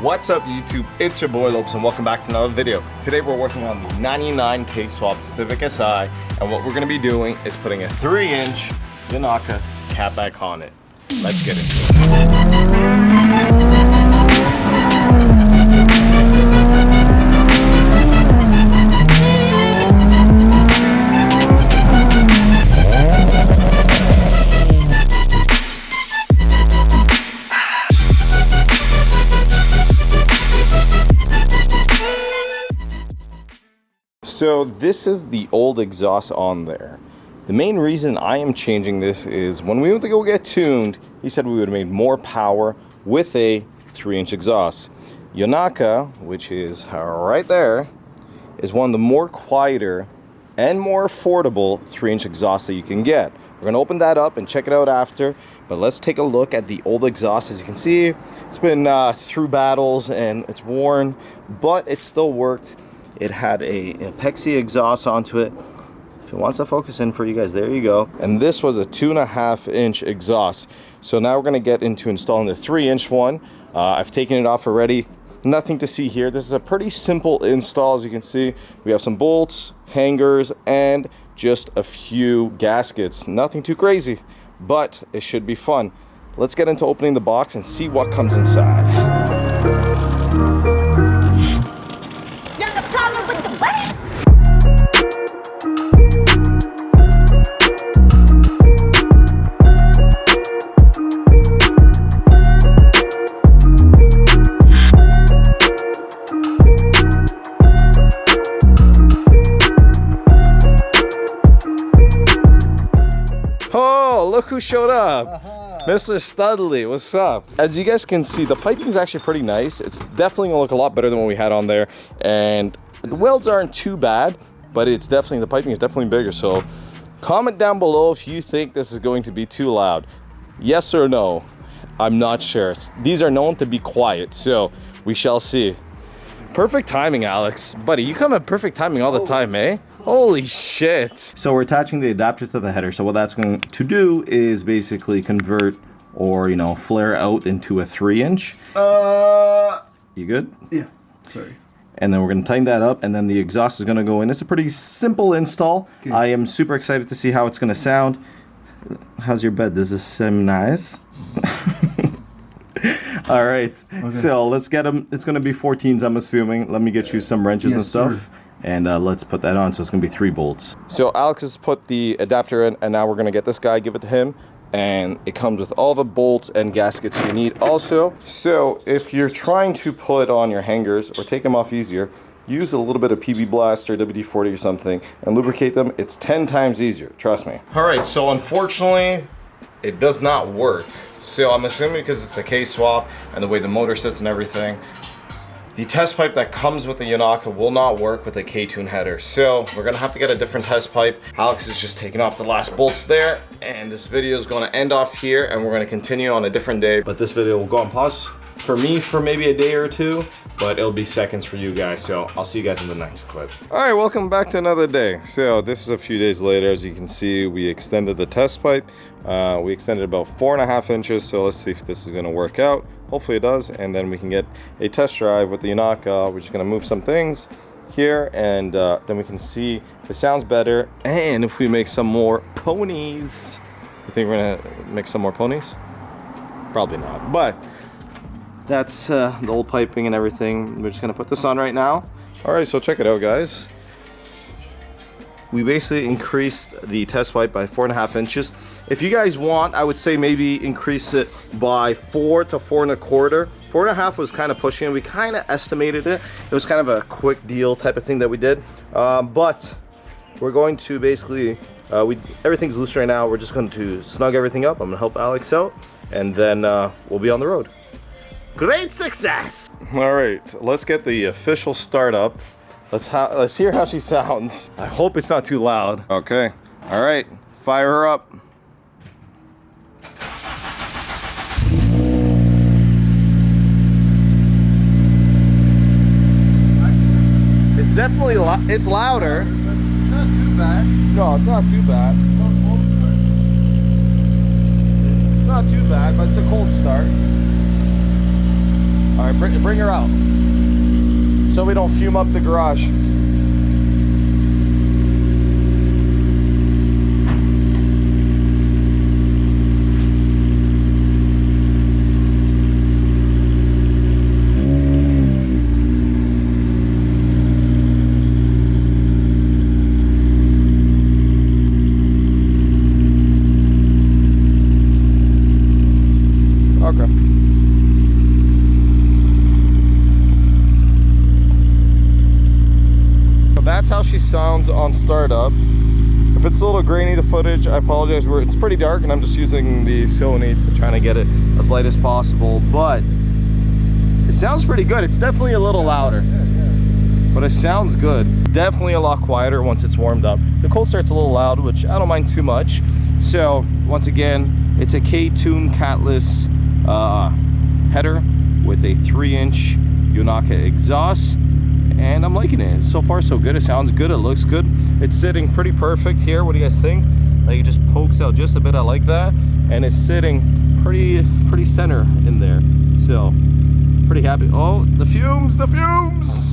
What's up YouTube, it's your boy Lowpes and welcome back to another video. Today we're working on the 99K swap Civic Si, and what we're going to be doing is putting a 3-inch Yonaka catback on it. Let's get into it. So this is the old exhaust on there. The main reason I am changing this is when we went to go get tuned, he said we would have made more power with a 3-inch exhaust. Yonaka, which is right there, is one of the more quieter and more affordable 3-inch exhausts that you can get. We're going to open that up and check it out after, but let's take a look at the old exhaust. As you can see, it's been through battles and it's worn, but it still worked. It had a Apexi exhaust onto it. If it wants to focus in for you guys, there you go. And this was a 2.5-inch exhaust. So now we're going to get into installing the 3-inch one. I've taken it off already. Nothing to see here. This is a pretty simple install. As you can see, we have some bolts, hangers, and just a few gaskets. Nothing too crazy, but it should be fun. Let's get into opening the box and see what comes inside. Oh, look who showed up. Mr. Studley, what's up? As you guys can see, the piping is actually pretty nice. It's definitely gonna look a lot better than what we had on there. And the welds aren't too bad, but it's definitely, the piping is definitely bigger. So comment down below if you think this is going to be too loud. Yes or no? I'm not sure. These are known to be quiet, so we shall see. Perfect timing, Alex. Buddy, you come at perfect timing all the time, eh? Holy shit. So we're attaching the adapter to the header. So what that's going to do is basically convert or, you know, flare out into a 3-inch. You good? Yeah, sorry. And then we're going to tighten that up and then the exhaust is going to go in. It's a pretty simple install. Okay. I am super excited to see how it's going to sound. How's your bed? Does this sound nice? All right, okay. So let's get them. It's going to be 14s, I'm assuming. Let me get you some wrenches and stuff. Sure. And let's put that on. So it's going to be 3 bolts. So Alex has put the adapter in, and now we're going to get this guy, give it to him. And it comes with all the bolts and gaskets you need also. So if you're trying to put on your hangers or take them off easier, use a little bit of PB Blast or WD-40 or something and lubricate them. It's 10 times easier, trust me. All right, so unfortunately, it does not work. So I'm assuming because it's a K-swap and the way the motor sits and everything, the test pipe that comes with the Yonaka will not work with a K-tune header. So we're gonna have to get a different test pipe. Alex is just taking off the last bolts there, and this video is gonna end off here, and we're gonna continue on a different day. But this video will go on pause for me for maybe a day or two, but it'll be seconds for you guys. So I'll see you guys in the next clip. All right, welcome back to another day. So this is a few days later. As you can see, we extended the test pipe. We extended about 4.5 inches. So let's see if this is gonna work out. Hopefully it does, and then we can get a test drive with the Yonaka. We're just gonna move some things here, and then we can see if it sounds better, and if we make some more ponies. You think we're gonna make some more ponies? Probably not, but that's the old piping and everything. We're just gonna put this on right now. All right, so check it out, guys. We basically increased the test pipe by 4.5 inches. If you guys want, I would say maybe increase it by 4 to 4.25. 4.5 was kind of pushing it. We kind of estimated it. It was kind of a quick deal type of thing that we did. But we're going to basically, everything's loose right now. We're just going to snug everything up. I'm gonna help Alex out, and then we'll be on the road. Great success! All right, let's get the official start up. Let's hear how she sounds. I hope it's not too loud. Okay, all right, fire her up. It's definitely it's louder. It's not too bad. No, it's not too bad. It's not too bad, but it's a cold start. All right, bring her out so we don't fume up the garage. That's how she sounds on startup. If it's a little grainy, the footage, I apologize. It's pretty dark and I'm just using the Sony to try to get it as light as possible, but it sounds pretty good. It's definitely a little louder, but it sounds good. Definitely a lot quieter once it's warmed up. The cold start's a little loud, which I don't mind too much. So once again, it's a K-Tune catless header with a 3-inch Yonaka exhaust. And I'm liking it. So far so good. It sounds good, it looks good. It's sitting pretty perfect here. What do you guys think? Like, it just pokes out just a bit. I like that. And it's sitting pretty center in there. So pretty happy. Oh, the fumes,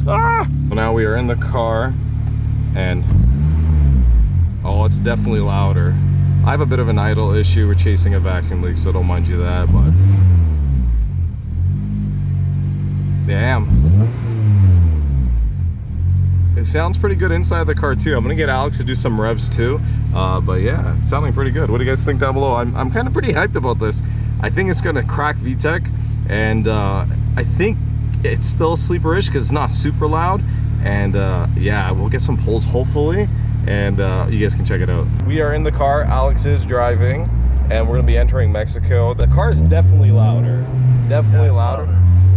ah! Well, now we are in the car and oh, it's definitely louder. I have a bit of an idle issue. We're chasing a vacuum leak, so don't mind you that, but damn. It sounds pretty good inside the car too. I'm gonna get Alex to do some revs too, but yeah, it's sounding pretty good. What do you guys think down below? I'm kind of pretty hyped about this. I think it's gonna crack Vtec, and I think it's still sleeper-ish because it's not super loud. And yeah, we'll get some pulls hopefully, and you guys can check it out. We are in the car. Alex is driving, and we're gonna be entering Mexico. The car is definitely louder,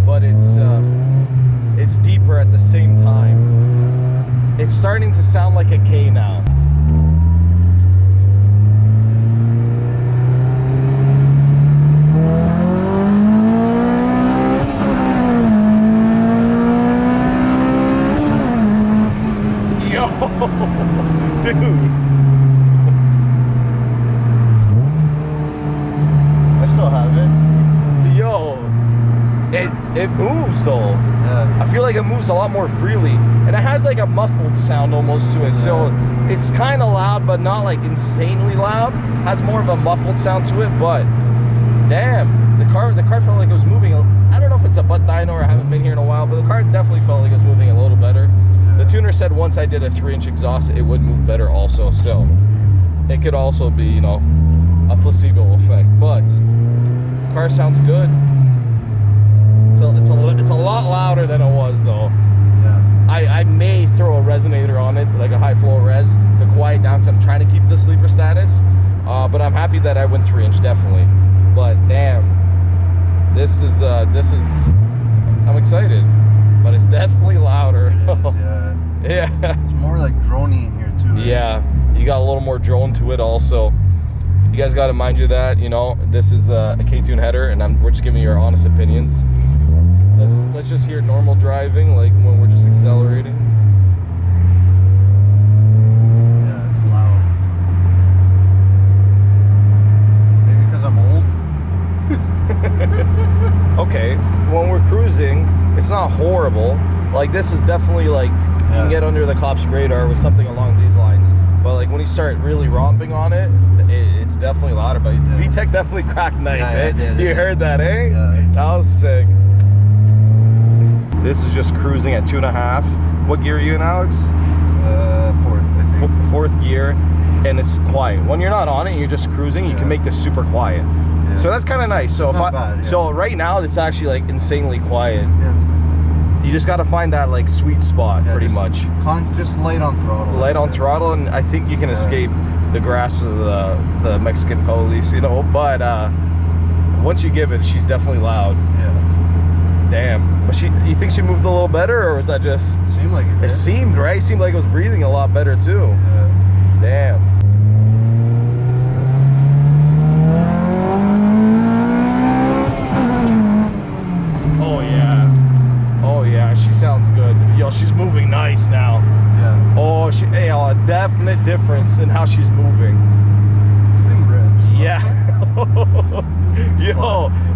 but it's deeper at the same time. It's starting to sound like a K now. Yo, dude. I still have it. Yo, it moves though. Yeah. I feel like it moves a lot more freely. And it has like a muffled sound almost to it, so it's kind of loud, but not like insanely loud. Has more of a muffled sound to it, but damn, the car felt like it was moving. I don't know if it's a butt dyno or I haven't been here in a while, but the car definitely felt like it was moving a little better. The tuner said once I did a 3-inch exhaust, it would move better also, so it could also be, you know, a placebo effect. But the car sounds good. It's a lot louder than it was though. I may throw a resonator on it, like a high flow res, to quiet down, because I'm trying to keep the sleeper status. But I'm happy that I went 3-inch, definitely. But damn, this is I'm excited, but it's definitely louder. Yeah. It's more like droney in here too. Right? Yeah, you got a little more drone to it also. You guys got to mind you that, you know, this is a K-Tune header, and we're just giving you our honest opinions. Let's just hear normal driving, like when we're just accelerating. Yeah, it's loud. Maybe because I'm old. Okay, when we're cruising, it's not horrible. Like, this is definitely like, you can get under the cop's radar with something along these lines. But like when you start really romping on it, it's definitely louder. But Vtec definitely cracked nice, eh? You heard that, eh? Yeah. That was sick. This is just cruising at 2.5. What gear are you in, Alex? Fourth, I think. Fourth gear, and it's quiet. When you're not on it, you're just cruising. You can make this super quiet. Yeah. So that's kind of nice. So so right now, it's actually like insanely quiet. Yeah, you just got to find that like sweet spot, pretty much. Just light on throttle. Light on throttle, and I think you can escape the grasp of the Mexican police, you know. But once you give it, she's definitely loud. Yeah. Damn. But you think she moved a little better, or was that just? It seemed like it. It seemed, right? It seemed like it was breathing a lot better too. Yeah. Damn. Oh yeah. Oh yeah. She sounds good. Yo, she's moving nice now. Yeah. Oh, a definite difference in how she's moving. This thing rips. Yeah.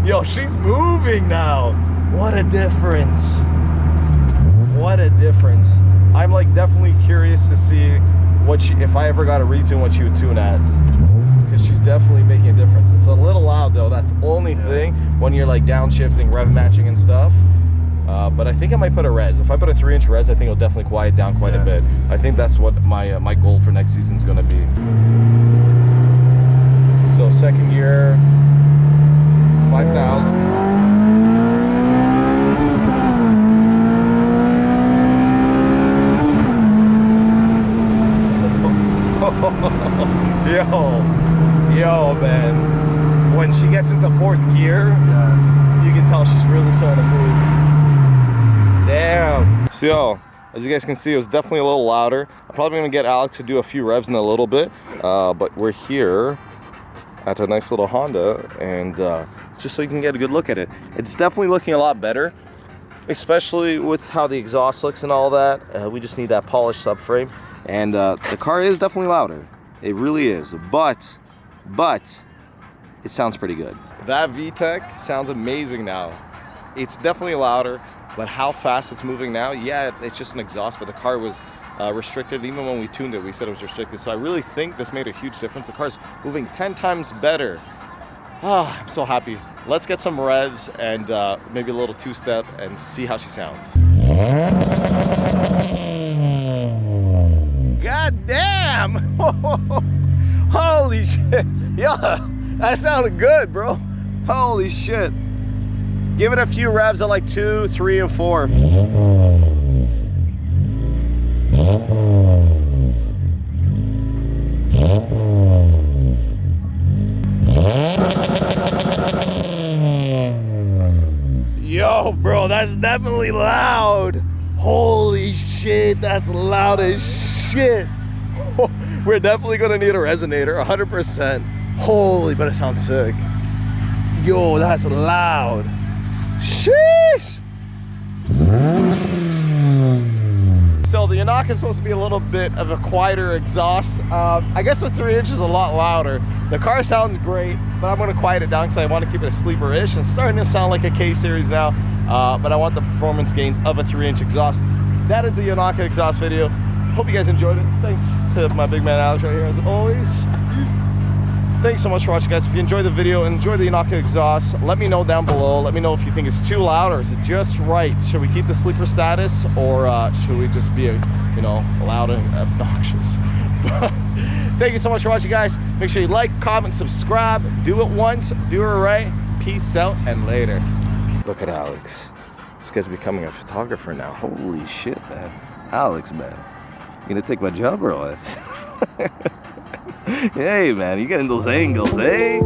Yo, she's moving now. What a difference. What a difference. I'm like definitely curious to see what she, if I ever got a retune, what she would tune at. Because she's definitely making a difference. It's a little loud though, that's the only thing when you're like downshifting, rev matching and stuff. But I think I might put a res. If I put a 3-inch res, I think it'll definitely quiet down quite a bit. I think that's what my my goal for next season is going to be. So second gear, 5,000. Yo, man. When she gets into fourth gear, you can tell she's really starting to move. Damn. So, as you guys can see, it was definitely a little louder. I'm probably going to get Alex to do a few revs in a little bit. But we're here at a nice little Honda, and just so you can get a good look at it. It's definitely looking a lot better, especially with how the exhaust looks and all that. We just need that polished subframe. And the car is definitely louder. It really is. But it sounds pretty good. That Vtec sounds amazing now. It's definitely louder, but how fast it's moving now, yeah, it's just an exhaust, but the car was restricted. Even when we tuned it, we said it was restricted. So I really think this made a huge difference. The car's moving 10 times better. Ah, I'm so happy. Let's get some revs and maybe a little two-step and see how she sounds. God damn! Holy shit! Yeah, that sounded good, bro. Holy shit! Give it a few revs at like 2, 3, and 4. Yo, bro, that's definitely loud. Holy shit, that's loud as shit. We're definitely gonna need a resonator, 100%. Holy, but it sounds sick. Yo, that's loud. Sheesh. So the Yonaka is supposed to be a little bit of a quieter exhaust. I guess the 3-inch is a lot louder. The car sounds great, but I'm gonna quiet it down because I want to keep it a sleeper-ish. It's starting to sound like a K-series now, but I want the performance gains of a 3-inch exhaust. That is the Yonaka exhaust video. Hope you guys enjoyed it. Thanks to my big man Alex right here as always. Thanks so much for watching, guys. If you enjoyed the video and enjoyed the Yonaka exhaust, let me know down below. Let me know if you think it's too loud or is it just right. Should we keep the sleeper status or should we just be, loud and obnoxious? Thank you so much for watching, guys. Make sure you like, comment, subscribe. Do it once, do it right. Peace out and later. Look at Alex. This guy's becoming a photographer now. Holy shit, man. Alex, man. You gonna take my job or what? Hey, man, you getting those angles, eh?